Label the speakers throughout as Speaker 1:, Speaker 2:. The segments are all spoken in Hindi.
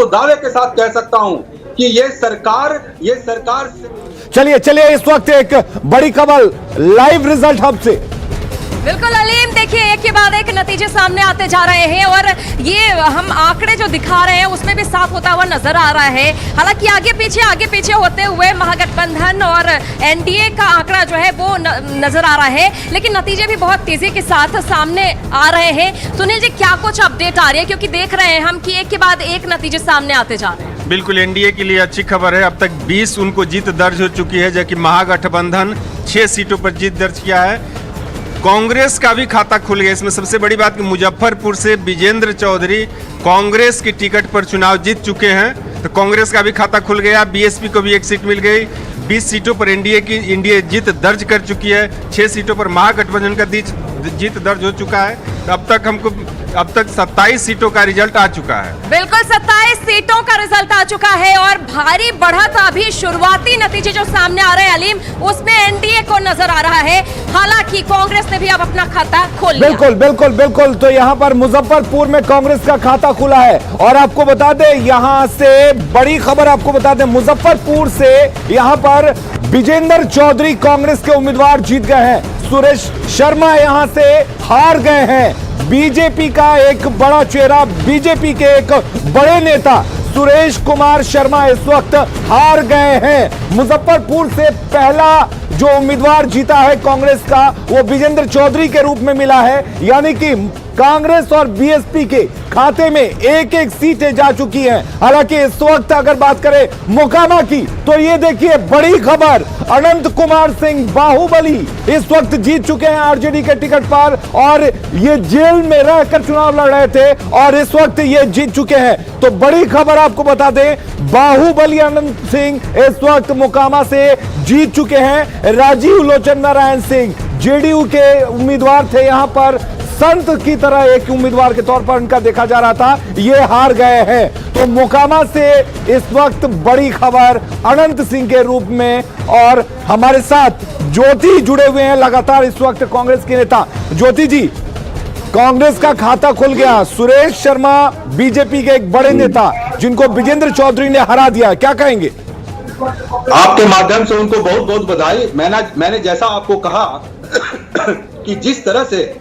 Speaker 1: आपको दावे के साथ कह सकता हूं कि ये सरकार
Speaker 2: चलिए इस वक्त एक बड़ी खबर लाइव रिजल्ट हब से।
Speaker 3: बिल्कुल अलीम, देखिए एक के बाद एक नतीजे सामने आते जा रहे हैं और ये हम आंकड़े जो दिखा रहे हैं उसमें भी साफ होता हुआ नजर आ रहा है। हालांकि आगे पीछे होते हुए महागठबंधन और एनडीए का आंकड़ा जो है वो नजर आ रहा है, लेकिन नतीजे भी बहुत तेजी के साथ सामने आ रहे हैं। सुनील जी, क्या कुछ अपडेट आ रही है, क्योंकि देख रहे हैं हम कि एक के बाद एक नतीजे सामने आते जा रहे हैं।
Speaker 4: बिल्कुल, एनडीए के लिए अच्छी खबर है। अब तक 20 उनको जीत दर्ज हो चुकी है, जबकि महागठबंधन 6 सीटों पर जीत दर्ज किया है। कांग्रेस का भी खाता खुल गया। इसमें सबसे बड़ी बात कि मुजफ्फरपुर से विजेंद्र चौधरी कांग्रेस की टिकट पर चुनाव जीत चुके हैं, तो कांग्रेस का भी खाता खुल गया। बीएसपी को भी एक सीट मिल गई। 20 सीटों पर एनडीए जीत दर्ज कर चुकी है। 6 सीटों पर महागठबंधन का जीत दर्ज हो चुका है। तो अब तक 27 सीटों का रिजल्ट आ चुका है।
Speaker 3: बिल्कुल, 27 सीटों का रिजल्ट आ चुका है और भारी बढ़त अभी शुरुआती नतीजे जो सामने आ रहे हैं अलीम, उसमें एनडीए को नजर आ रहा है। हालांकि कांग्रेस ने भी अब अपना खाता खोल लिया।
Speaker 2: बिल्कुल। तो यहाँ पर मुजफ्फरपुर में कांग्रेस का खाता खुला है और आपको बता दें, यहाँ से बड़ी खबर आपको बता दें, मुजफ्फरपुर से यहाँ पर विजेंद्र चौधरी कांग्रेस के उम्मीदवार जीत गए हैं। सुरेश शर्मा यहाँ से हार गए हैं। बीजेपी का एक बड़ा चेहरा, बीजेपी के एक बड़े नेता सुरेश कुमार शर्मा इस वक्त हार गए हैं। मुजफ्फरपुर से पहला जो उम्मीदवार जीता है कांग्रेस का, वो विजेंद्र चौधरी के रूप में मिला है। यानी कि कांग्रेस और बीएसपी के खाते में एक सीटें जा चुकी हैं। हालांकि इस वक्त अगर बात करें मोकामा की, तो ये देखिए बड़ी खबर, अनंत कुमार सिंह बाहुबली इस वक्त जीत चुके हैं आरजेडी के टिकट पर और ये जेल में रहकर चुनाव लड़ रहे थे और इस वक्त ये जीत चुके हैं। तो बड़ी खबर आपको बता दें, बाहुबली अनंत सिंह इस वक्त मोकामा से जीत चुके हैं। राजीव लोचन नारायण सिंह जेडीयू के उम्मीदवार थे, यहां पर संत की तरह एक उम्मीदवार के तौर पर उनका देखा जा रहा था, ये हार गए हैं। तो मोकामा से इस वक्त बड़ी खबर अनंत सिंह के रूप में। और हमारे साथ ज्योति जुड़े हुए हैं लगातार इस वक्त, कांग्रेस के नेता। ज्योति जी, कांग्रेस का खाता खुल गया। सुरेश शर्मा बीजेपी के एक बड़े नेता जिनको विजेंद्र चौधरी ने हरा दिया, क्या कहेंगे?
Speaker 1: आपके माध्यम से उनको बहुत बहुत बधाई। मैंने जैसा आपको कहा कि जिस तरह से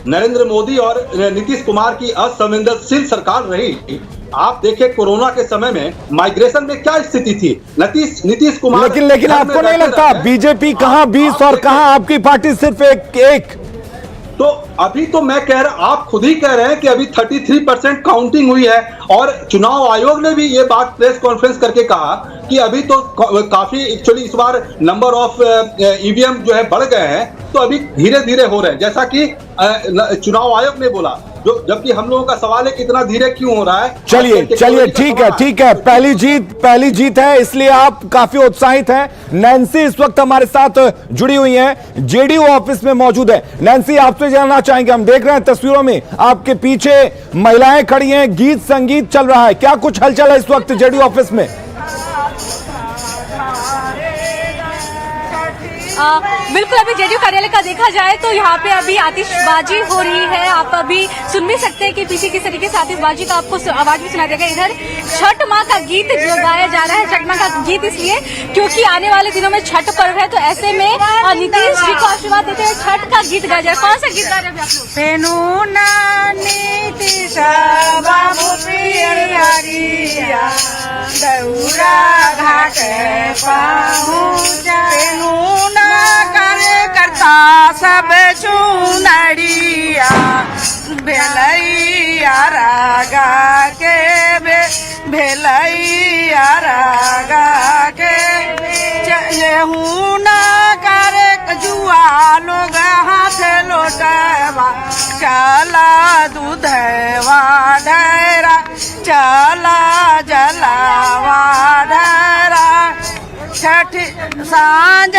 Speaker 1: नरेंद्र मोदी और नीतीश कुमार की असंवेदनशील सरकार रही, आप देखें कोरोना के समय में माइग्रेशन में क्या स्थिति थी। नीतीश कुमार
Speaker 2: लेकिन आपको नहीं लगता बीजेपी कहां 20 और कहां आपकी पार्टी सिर्फ एक?
Speaker 1: तो अभी तो मैं कह रहा, आप खुद ही कह रहे हैं कि अभी 33% काउंटिंग हुई है और चुनाव आयोग ने भी ये बात प्रेस कॉन्फ्रेंस करके कहा कि अभी तो काफी एक्चुअली इस बार नंबर ऑफ ईवीएम जो है बढ़ गए हैं, तो अभी धीरे धीरे हो रहे हैं, जैसा कि चुनाव आयोग ने बोला। जबकि हम लोगों का सवाल है कितना धीरे क्यों हो रहा है।
Speaker 2: चलिए ठीक है। पहली जीत है, इसलिए आप काफी उत्साहित हैं। नैन्सी इस वक्त हमारे साथ जुड़ी हुई हैं, जेडीयू ऑफिस में मौजूद है। नैन्सी, आपसे जानना चाहेंगे, हम देख रहे हैं तस्वीरों में आपके पीछे महिलाएं खड़ी हैं, गीत संगीत चल रहा है, क्या कुछ हलचल है इस वक्त जेडीयू ऑफिस में?
Speaker 5: बिल्कुल, अभी जेडीयू कार्यालय का देखा जाए तो यहाँ पे अभी आतिशबाजी हो रही है। आप अभी सुन भी सकते हैं कि पीछे किस तरीके से आतिशबाजी का आपको आवाज भी सुना देगा। इधर छठ माँ का गीत जो गाया जा रहा है, छठ माँ का गीत इसलिए क्योंकि आने वाले दिनों में छठ पर्व है, तो ऐसे में नीतीश जी को आशीर्वाद देते हुए छठ का गीत गाया जाए। कौन सा गीत गा रहे हैं
Speaker 6: सब चुनरिया भेलैया रागा के भेलैया रागा के चलहू ना करे जुआ लोग हाथ लोटवा चला दूधवा ढेरा चला जलावा ढेरा छठ सांझ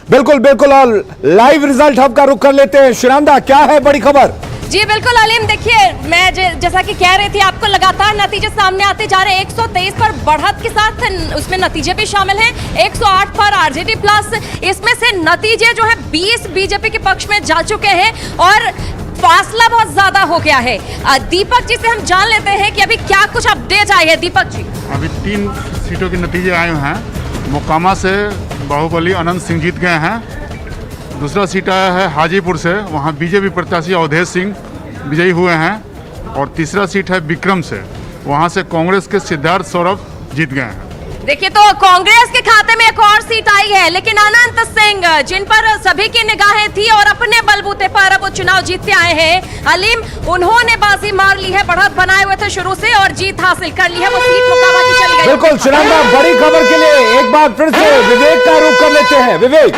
Speaker 2: बिल्कुल और लाइव रिजल्ट हब का रुख कर लेते हैं। शिरांदा, क्या है बड़ी खबर?
Speaker 3: जी बिल्कुल अलीम, देखिए मैं जैसा कि कह रही थी आपको, लगातार नतीजे सामने आते जा रहे हैं। 123 पर बढ़त के साथ उसमें नतीजे भी शामिल हैं, 108 पर आरजेडी प्लस। इसमें से नतीजे जो है 20 बीजेपी के पक्ष में जा चुके हैं और फासला बहुत ज्यादा हो गया है। दीपक जी से हम जान लेते हैं कि अभी क्या कुछ अपडेट आई है। दीपक जी,
Speaker 7: अभी 3 सीटों के नतीजे आए हैं। मोकामा से बाहुबली अनंत सिंह जीत गए हैं। दूसरा सीट आया है हाजीपुर से, वहाँ बीजेपी प्रत्याशी अवधेश सिंह विजयी हुए हैं। और तीसरा सीट है विक्रम से, वहाँ से कांग्रेस के सिद्धार्थ सौरभ जीत गए हैं।
Speaker 3: देखिए तो कांग्रेस के खाते में एक और सीट आई है, लेकिन अनंत सिंह जिन पर सभी की निगाहें थी और अपने बलबूते पर अब वो चुनाव जीतते आए हैं, अलीम, उन्होंने बाजी मार ली है, बढ़त बनाए हुए थे शुरू से और जीत हासिल कर ली है। वो सीट मोकामा की चली गई।
Speaker 2: बिल्कुल, बड़ी खबर के लिए एक बार फिर से विवेक का रुख कर लेते हैं। विवेक,